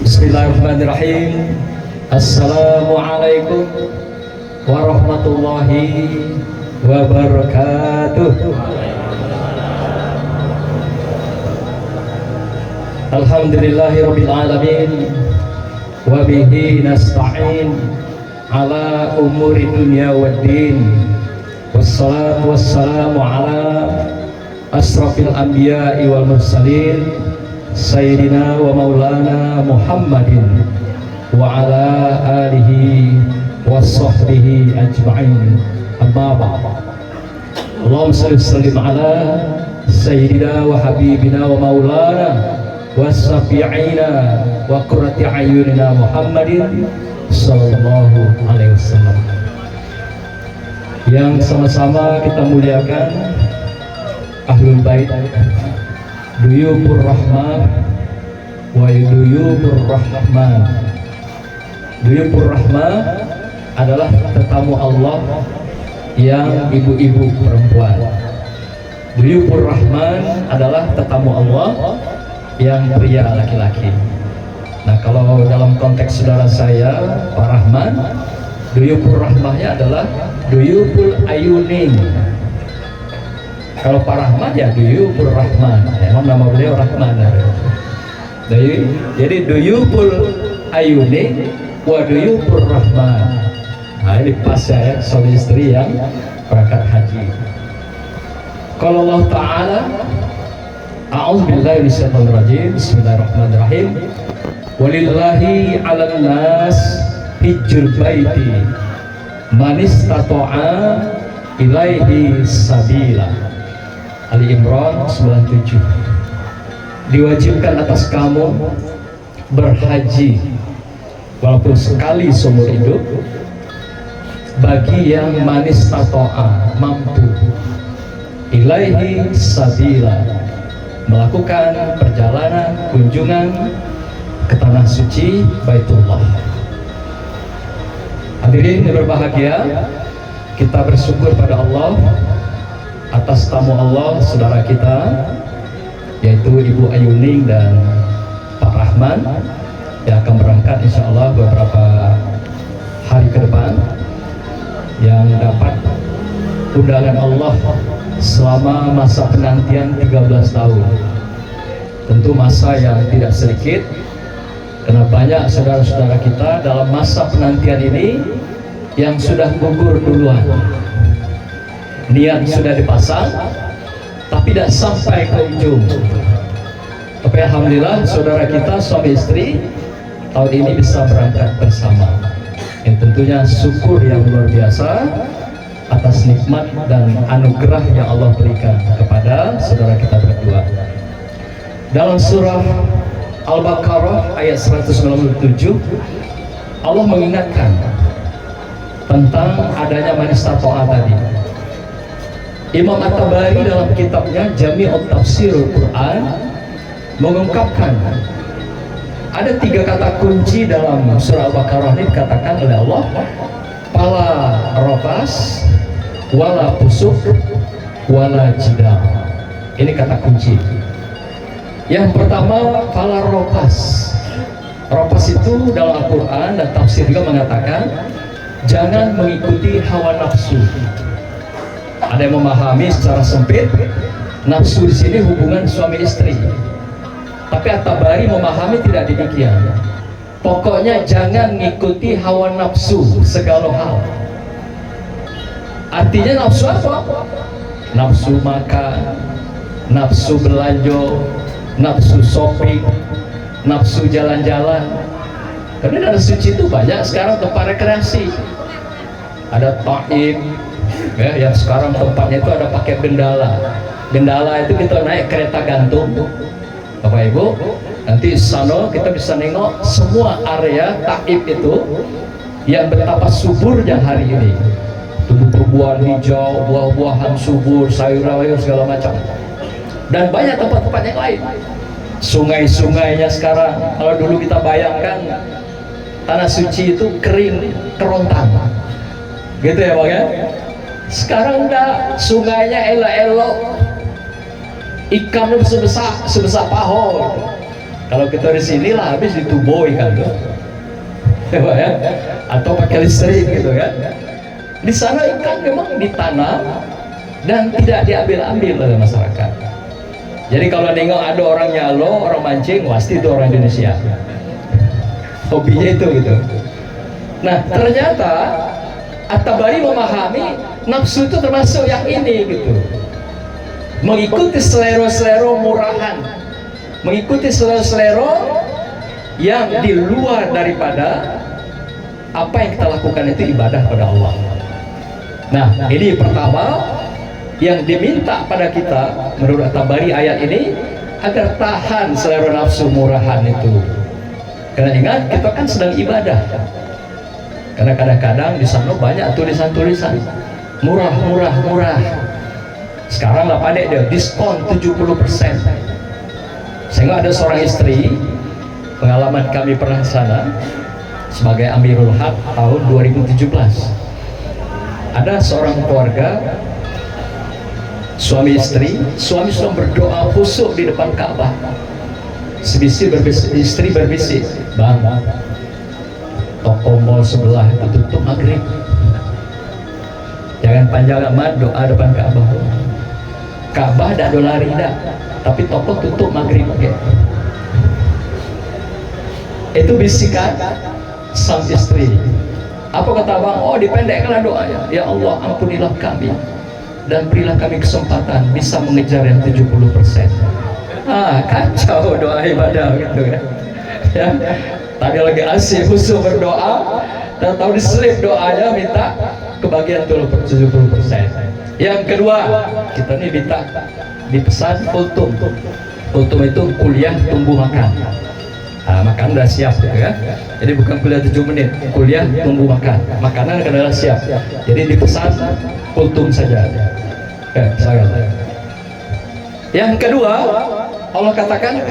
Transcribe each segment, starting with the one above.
Bismillahirrahmanirrahim. Assalamualaikum warahmatullahi wabarakatuh. Alhamdulillahirabbil alamin wa bihi nasta'in ala umuri dunya waddin. Wassalatu wassalamu ala asrafil anbiya'i wal mursalin Sayyidina wa maulana Muhammadin wa ala alihi wa sahbihi ajma'in. Amma ba'd. Allahumma salli wa sallim ala Sayyidina wa habibina wa maulana wa syafi'ina wa qurrati ayunina Muhammadin sallallahu alaihi wasallam. Yang sama-sama kita muliakan Ahlul Bait, Duyufur Rahman wa Duyufur Rahman. Duyufur Rahman adalah tetamu Allah yang ibu-ibu perempuan. Duyufur Rahman adalah tetamu Allah yang pria laki-laki. Nah, kalau dalam konteks saudara saya Pak Rahman, Duyufur Rahmahnya adalah Duyuful Ayuning. Kalau Pak Rahman ya Duyufur Rahman, emang nama beliau Rahman. Jadi Duyuful Ayuni wa Duyufur Rahman. Nah, ini pas ya suami istri yang berangkat haji. Kalau Allah Ta'ala, a'udzubillahi minasyaitonir rajim, bismillahirrahmanirrahim. Walillahi 'alan nas hijjul baiti man istata'a ilaihi sabila. Ali Imran 97. Diwajibkan atas kamu berhaji walaupun sekali seumur hidup bagi yang manis tato'a, mampu, ilaihi sabila, melakukan perjalanan kunjungan ke tanah suci Baitullah. Hadirin yang berbahagia, kita bersyukur pada Allah atas tamu Allah saudara kita, yaitu Ibu Ayuning dan Pak Rahman, yang akan berangkat insya Allah beberapa hari ke depan, yang dapat undangan Allah selama masa penantian 13 tahun. Tentu masa yang tidak sedikit, karena banyak saudara-saudara kita dalam masa penantian ini yang sudah gugur duluan. Niat sudah dipasang tapi tidak sampai ke ujung. Tapi alhamdulillah saudara kita suami istri tahun ini bisa berangkat bersama. Yang tentunya syukur yang luar biasa atas nikmat dan anugerah yang Allah berikan kepada saudara kita berdua. Dalam surah Al-Baqarah ayat 197, Allah mengingatkan tentang adanya manis tato'a tadi. Imam At-Tabari dalam kitabnya Jami'ut Tafsirul Quran mengungkapkan ada 3 kata kunci dalam surah Al-Baqarah ini dikatakan oleh Allah: pala rofas, wala pusuk, wala jidal. Ini kata kunci. Yang pertama, pala rofas. Rofas itu dalam Al-Quran dan tafsir juga mengatakan jangan mengikuti hawa nafsu. Ada yang memahami secara sempit nafsu di sini hubungan suami istri, tapi At-Tabari memahami tidak demikian. Pokoknya jangan mengikuti hawa nafsu segala hal. Artinya nafsu apa? Nafsu makan, nafsu belanja, nafsu shopping, nafsu jalan-jalan. Karena dari suci itu banyak sekarang tempat rekreasi. Ada taib, ya, yang sekarang tempatnya itu ada pakai gendala. Gendala itu kita naik kereta gantung, Bapak Ibu, nanti sana kita bisa nengok semua area taib itu yang betapa suburnya hari ini. Tumbuh-tumbuhan hijau, buah-buahan subur, sayur-sayur segala macam, dan banyak tempat-tempat yang lain. Sungai-sungainya sekarang, kalau dulu kita bayangkan tanah suci itu kering, kerontang, gitu ya Bang ya. Sekarang udah sungainya elok-elok, ikan sebesar pohon, Kalau kita di sini lah habis dituboi kan tuh, ya, atau pakai listrik gitu kan. Di sana ikan memang ditanam dan tidak diambil-ambil oleh masyarakat. Jadi kalau nengok ada orang nyalo, orang mancing, pasti itu orang Indonesia. Hobinya itu gitu. Nah ternyata At-Tabari memahami nafsu itu termasuk yang ini gitu, mengikuti selero-selero murahan, mengikuti selero-selero yang di luar daripada apa yang kita lakukan itu ibadah pada Allah. Nah ini pertama yang diminta pada kita menurut At-Tabari ayat ini, agar tahan selera nafsu murahan itu. Karena ingat kita kan sedang ibadah. Karena kadang-kadang di sana banyak tulisan-tulisan murah. Sekarang lah pandai dia diskon 70%. Sehingga ada seorang istri, pengalaman kami pernah sana sebagai Amirul Haq tahun 2017. Ada seorang keluarga suami istri, suami sedang berdoa khusyuk di depan Ka'bah. Istri berbisik, bang, toko mall sebelah itu tutup maghrib, jangan panjang amat doa depan Ka'bah. Ka'bah tidak dolari dah, tapi toko tutup maghrib. Okay. Itu bisikan sang istri. Apa kata bang? Oh dipendekkanlah doanya. Ya Allah ampunilah kami dan berilah kami kesempatan bisa mengejar yang 70%. Kacau doa ibadah gitu kan ya. Tadi lagi asik khusyuk berdoa, dan tahu diselip doanya minta kebagian 70%. Yang kedua, kita ini minta dipesan kultum. Kultum itu kuliah tumbuh makan. Makan udah siap gitu kan. Jadi bukan kuliah 7 menit, kuliah tumbuh makan. Makanan adalah siap. Jadi dipesan kultum saja. Yang kedua, Allah katakan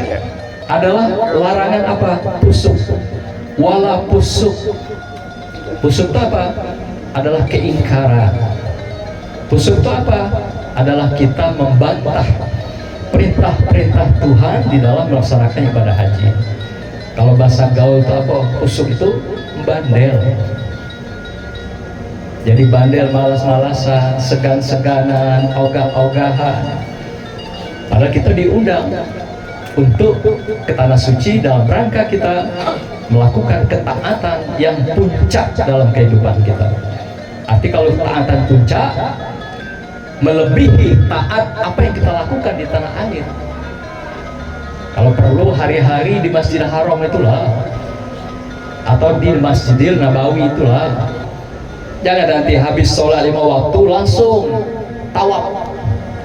adalah larangan apa? Pusuk. Wala pusuk. Pusuk itu apa? Adalah keingkaran. Pusuk itu apa? Adalah kita membantah perintah-perintah Tuhan di dalam melaksanakan ibadah haji. Kalau bahasa gaul itu apa? Pusuk itu bandel. Jadi bandel, malas-malasan, segan-seganan, ogah-ogahan. Padahal kita diundang untuk ke tanah suci dalam rangka kita melakukan ketaatan yang puncak dalam kehidupan kita. Arti kalau ketaatan puncak melebihi taat apa yang kita lakukan di tanah air. Kalau perlu hari-hari di Masjidil Haram itulah, atau di Masjidil Nabawi itulah. Jangan nanti habis sholat 5 waktu langsung tawaf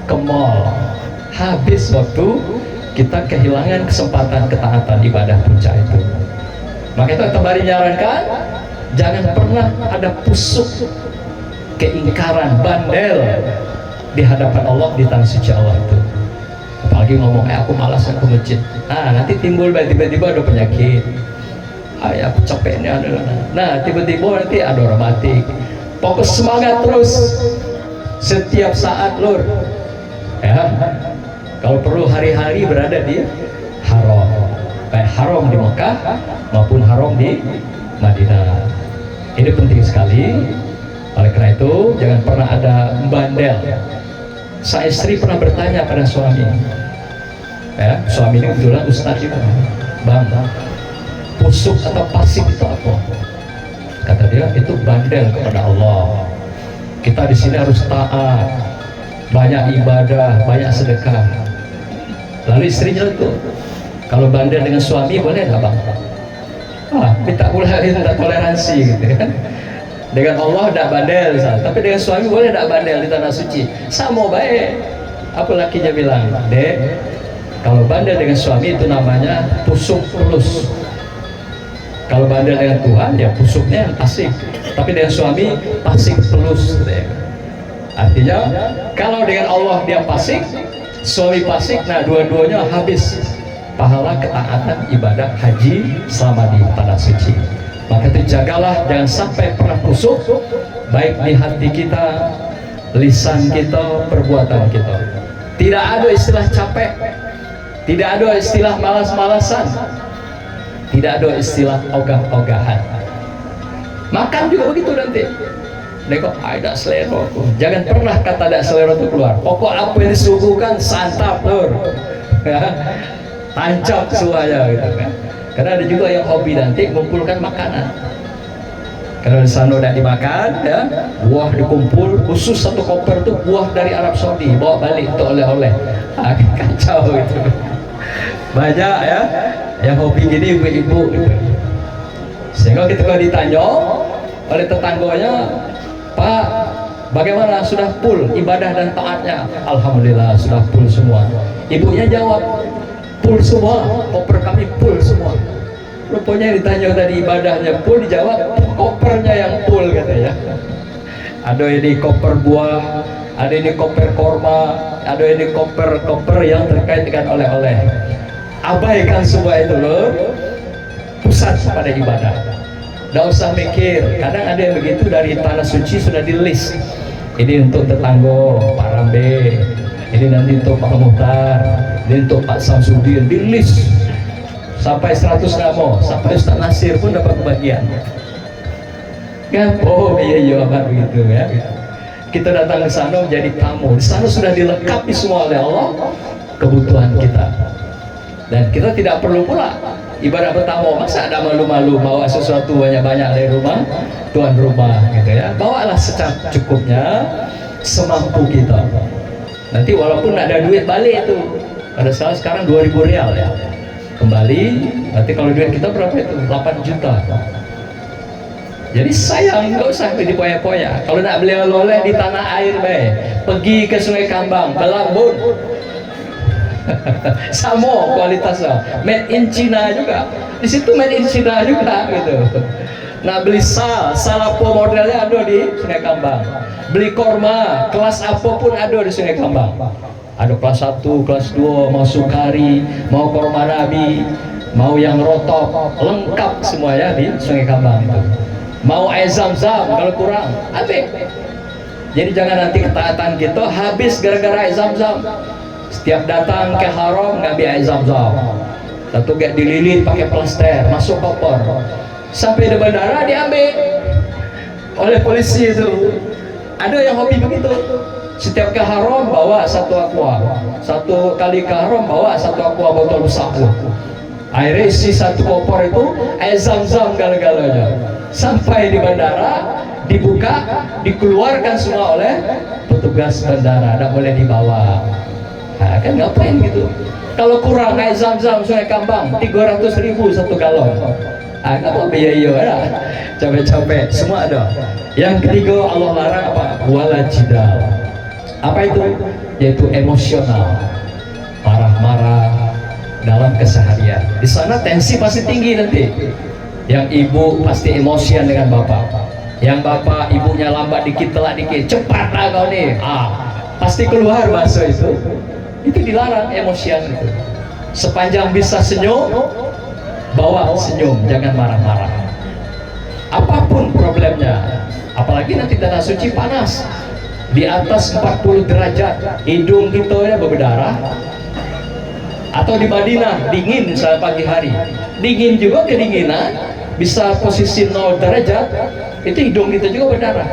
ke mall. Habis waktu kita kehilangan kesempatan ketaatan ibadah puncak itu. Maka itu At-Tabari menyarankan jangan pernah ada pusuk keingkaran, bandel di hadapan Allah di tanah suci Allah itu. Apalagi ngomong aku malas ke masjid. Nanti timbul tiba-tiba ada penyakit. Aku capeknya ada. Nah tiba-tiba nanti ada orang mati. Fokus semangat terus setiap saat lur. Ya. Kalau perlu hari-hari berada di haram, baik haram di Mekah maupun haram di Madinah. Ini penting sekali. Oleh karena itu jangan pernah ada bandel. Sang istri pernah bertanya pada suami, ya, suami ini kebetulan ustaz juga, bang, pusuk atau pasik itu apa? Kata dia itu bandel kepada Allah. Kita di sini harus taat, banyak ibadah, banyak sedekah. Lalu istrinya itu, kalau bandel dengan suami boleh nggak bang? Kita minta toleransi gitu kan. Dengan Allah tidak bandel, tapi dengan suami boleh tidak bandel di tanah suci. Sama baik. Apa lakinya bilang, dek, kalau bandel dengan suami itu namanya pusuk tulus. Kalau bandel dengan Tuhan ya pusuknya asik, tapi dengan suami pasik tulus. Artinya kalau dengan Allah dia pasik, suami pasik, nah dua-duanya habis pahala ketaatan ibadah haji selama di tanah suci. Maka itu jagalah jangan sampai pernah pusuk, baik di hati kita, lisan kita, perbuatan kita. Tidak ada istilah capek. Tidak ada istilah malas-malasan, tidak ada istilah ogah-ogahan. Makan juga begitu nanti. Nengok, ada selera. Jangan pernah kata ada selera itu keluar. Pokok apa yang disuguhkan santap lur. Tancap semuanya gitu kan. Karena ada juga yang hobi nanti mengumpulkan makanan. Kalau di sana udah dimakan, ya, buah dikumpul, khusus satu koper tuh buah dari Arab Saudi, bawa balik untuk oleh-oleh. Kacau gitu. Banyak ya yang hobi gini ibu-ibu gitu. Sehingga ketika ditanya oleh tetangganya, Pak, bagaimana, sudah full ibadah dan taatnya? Alhamdulillah sudah full semua. Ibunya jawab, full semua, koper kami full semua. Rupanya ditanya tadi ibadahnya full, dijawab kopernya yang full katanya. Ada ini koper buah, ada ini koper korma, ada ini koper yang terkait dengan oleh-oleh. Abaikan semua itu loh, pusat pada ibadah. Tidak usah mikir. Kadang ada yang begitu, dari tanah suci sudah di list. Ini untuk tetangga Pak Rambe, ini nanti untuk Pak Muhtar, ini untuk Pak Samsudin, di list sampai 100 nama, sampai Ustaz Nasir pun dapat bagian. Kan? Oh iya amat begitu ya. Kita datang ke sana menjadi tamu. Di sana sudah dilengkapi semua oleh Allah kebutuhan kita. Dan kita tidak perlu pula ibadah bertamu. Masa ada malu-malu bawa sesuatu banyak-banyak dari rumah tuan rumah gitu ya. Bawalah secukupnya, semampu kita. Nanti walaupun ada duit balik itu, pada saat sekarang 2000 rial ya, kembali. Nanti kalau duit kita berapa itu? 8 juta. Jadi sayang, nggak usah dipoya-poya. Kalau nak beli oleh di tanah air, pergi ke Sungai Kambang, Belambun. Sama kualitasnya, made in China juga. Di situ made in China juga gitu. Nah, beli sal apa modelnya ada di Sungai Kambang. Beli korma kelas apapun ada di Sungai Kambang. Ada kelas 1, kelas 2, mau sukari, mau korma nabi, mau yang rotok, lengkap semuanya di Sungai Kambang itu. Mau air zam-zam kalau kurang, habis. Jadi jangan nanti ketaatan kita habis gara-gara air zam-zam. Setiap datang ke haram ngambil air zam-zam, satu gak dililit pakai plaster, masuk koper, sampai di bandara diambil oleh polisi itu. Ada yang hobi begitu, setiap ke haram bawa satu aqua, satu kali ke haram bawa satu aqua botol besar, airnya isi satu koper itu air zam-zam galanya. Sampai di bandara dibuka, dikeluarkan semua oleh petugas bandara, tidak boleh dibawa. Nah, kan ngapain gitu? Kalau kurang air zam-zam Sungai Kambang 300.000 satu galon. Nggak apa biaya ya, capek-capek semua ada. Yang ketiga Allah larang apa? Wala jidal. Apa itu? Yaitu emosional, marah-marah dalam keseharian. Di sana tensi pasti tinggi nanti. Yang ibu pasti emosian dengan bapak. Yang bapak ibunya lambat dikit, telat dikit, cepatlah kau nih. Pasti keluar bahasa itu. Itu dilarang emosian itu. Sepanjang bisa senyum, bawa senyum, jangan marah-marah. Apapun problemnya, apalagi nanti tanah suci panas, di atas 40 derajat, hidung kita ya berdarah. Atau di Madinah dingin saat pagi hari, dingin juga, kedinginan bisa posisi 0 derajat, itu hidung kita juga berdarah.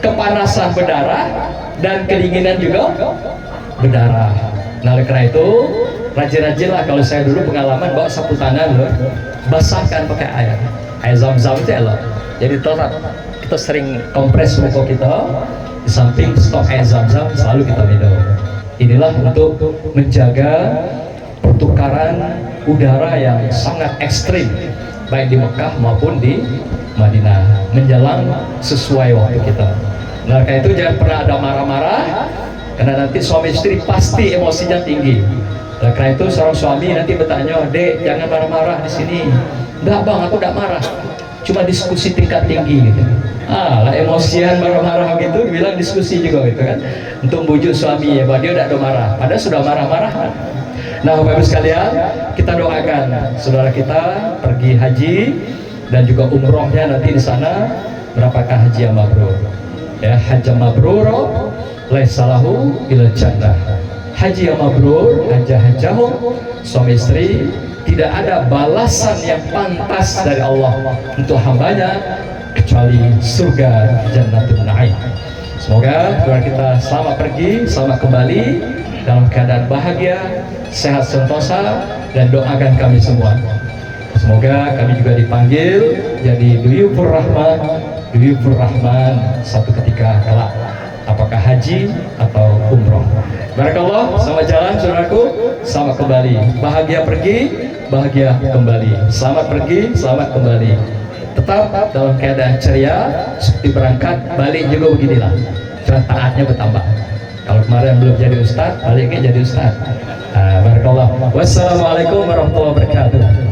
Kepanasan berdarah dan kedinginan juga berdarah. Nah, oleh karena itu rajin-rajinlah. Kalau saya dulu pengalaman bawa sapu tangan loh, basahkan pakai air zam-zam itu loh. Jadi tetap kita sering kompres muka kita, di samping stok air zam-zam selalu kita minum. Inilah untuk menjaga pertukaran udara yang sangat ekstrim baik di Mekah maupun di Madinah, menjelang sesuai waktu kita. Nah, karena itu jangan pernah ada marah-marah, karena nanti suami istri pasti emosinya tinggi. Nah, karena itu seorang suami nanti bertanya, "Dek, jangan marah-marah di sini." "Enggak bang, aku enggak marah, cuma diskusi tingkat tinggi." Gitu. Lah emosian marah-marah gitu, bilang diskusi juga gitu kan, untuk bujuk suami ya bahwa dia tidak ada marah, padahal sudah marah-marah. Nah, Bapak Ibu sekalian, kita doakan saudara kita pergi haji dan juga umrohnya nanti di sana mendapatkan haji yang mabrur. Ya, haji mabrur laisa lahu illa jannah. haji yang mabrur, hajah-hajahum, suami istri, tidak ada balasan yang pantas dari Allah untuk hambanya kecuali surga Jannatul Na'im. Semoga keluarga kita selamat pergi, selamat kembali dalam keadaan bahagia, sehat sentosa, dan doakan kami semua. Semoga kami juga dipanggil jadi Duyufur Rahman satu ketika kelak, apakah haji atau umroh. Barakallah, selamat jalan saudaraku, selamat kembali. Bahagia pergi, bahagia kembali. Selamat pergi, selamat kembali. Tetap dalam keadaan ceria, seperti berangkat, balik juga beginilah. Cuma taatnya bertambah. Kalau kemarin belum jadi ustaz, baliknya jadi ustaz. Barakallah. Wassalamualaikum warahmatullahi wabarakatuh.